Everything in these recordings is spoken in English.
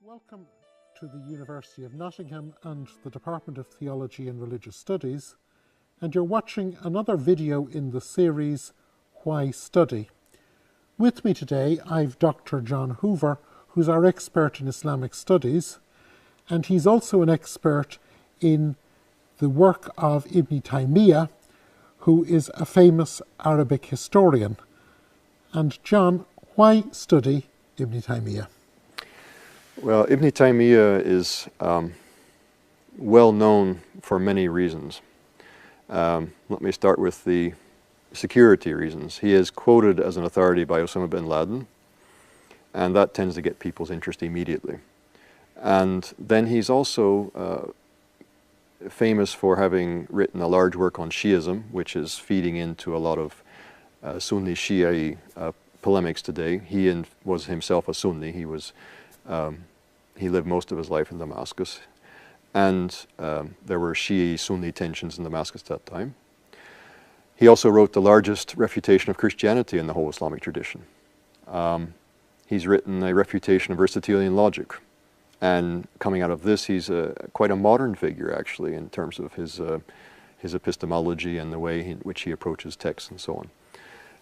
Welcome to the University of Nottingham and the Department of Theology and Religious Studies, and you're watching another video in the series Why Study? With me today I've Dr. John Hoover, who's our expert in Islamic studies, and he's also an expert in the work of Ibn Taymiyyah, who is a famous Arabic historian. And John, why study Ibn Taymiyyah? Well, Ibn Taymiyyah is well known for many reasons. Let me start with the security reasons. He is quoted as an authority by Osama bin Laden, and that tends to get people's interest immediately. And then he's also famous for having written a large work on Shiism, which is feeding into a lot of Sunni Shia polemics today. He was himself a Sunni. He lived most of his life in Damascus, and there were Shia-Sunni tensions in Damascus at that time. He also wrote the largest refutation of Christianity in the whole Islamic tradition. He's written a refutation of Aristotelian logic, and coming out of this, he's quite a modern figure, actually, in terms of his epistemology and the way in which he approaches texts and so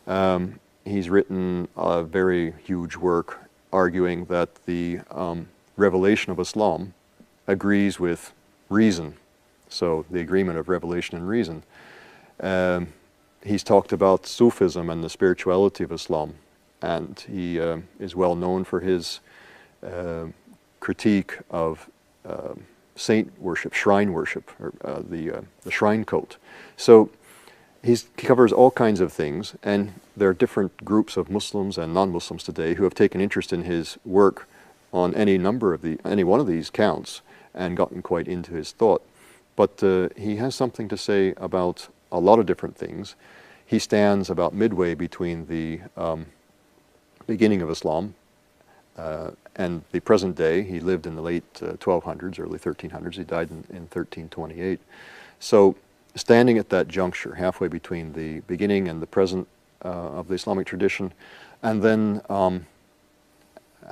on. He's written a very huge work arguing that the revelation of Islam agrees with reason, so the agreement of revelation and reason. He's talked about Sufism and the spirituality of Islam, and he is well known for his critique of saint worship, shrine worship, or the shrine cult. So he covers all kinds of things, and there are different groups of Muslims and non-Muslims today who have taken interest in his work on any one of these counts and gotten quite into his thought. But he has something to say about a lot of different things. He stands about midway between the beginning of Islam and the present day. He lived in the late 1200s, early 1300s. He died in 1328. So standing at that juncture, halfway between the beginning and the present of the Islamic tradition, and then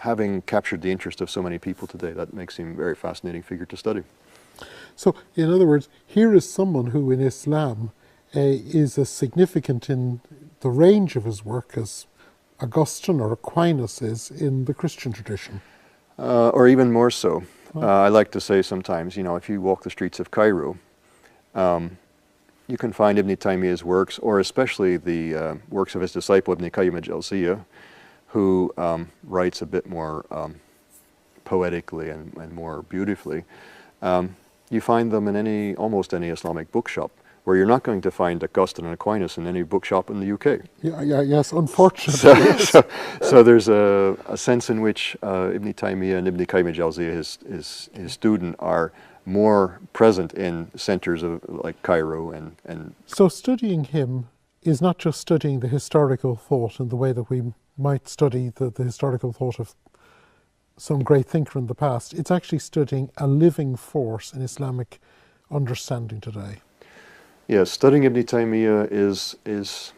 having captured the interest of so many people today, that makes him a very fascinating figure to study. So, in other words, here is someone who in Islam is as significant in the range of his work as Augustine or Aquinas is in the Christian tradition. Or even more so. I like to say sometimes, if you walk the streets of Cairo, you can find Ibn Taymiyyah's works, or especially the works of his disciple Ibn Qayyim al-Jawziyah, who writes a bit more poetically and more beautifully. You find them in almost any Islamic bookshop, where you're not going to find Augustine and Aquinas in any bookshop in the UK. Yes, unfortunately. So there's a sense in which Ibn Taymiyyah and Ibn Qayyim al-Jawziyah, his student, are more present in centers like Cairo and. So studying him is not just studying the historical thought in the way that we might study the historical thought of some great thinker in the past. It's actually studying a living force in Islamic understanding today. Yes, studying Ibn Taymiyyah is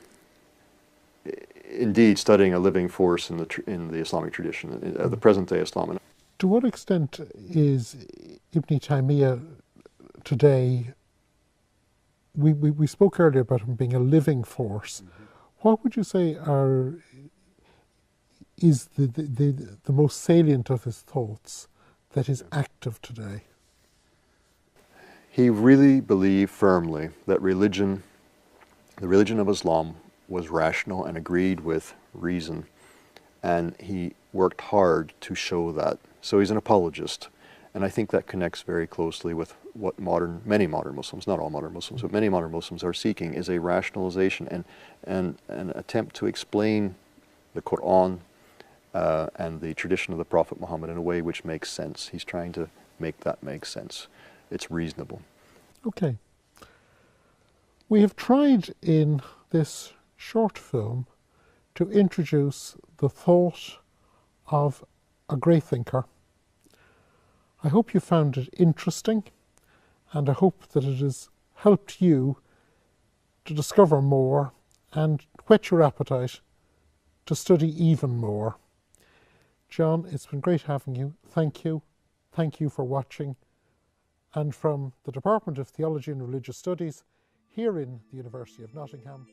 indeed studying a living force in the Islamic tradition, the present-day Islam. To what extent is Ibn Taymiyyah today, we spoke earlier about him being a living force. Mm-hmm. What would you say is the most salient of his thoughts that is active today? He really believed firmly that the religion of Islam was rational and agreed with reason, and he worked hard to show that. So he's an apologist, and I think that connects very closely with what many modern Muslims, not all modern Muslims, but many modern Muslims are seeking, is a rationalization and an attempt to explain the Quran and the tradition of the Prophet Muhammad in a way which makes sense. He's trying to make that make sense. It's reasonable. Okay. We have tried in this short film to introduce the thought of a great thinker. I hope you found it interesting, and I hope that it has helped you to discover more and whet your appetite to study even more. John, it's been great having you. Thank you. Thank you for watching. And from the Department of Theology and Religious Studies here in the University of Nottingham,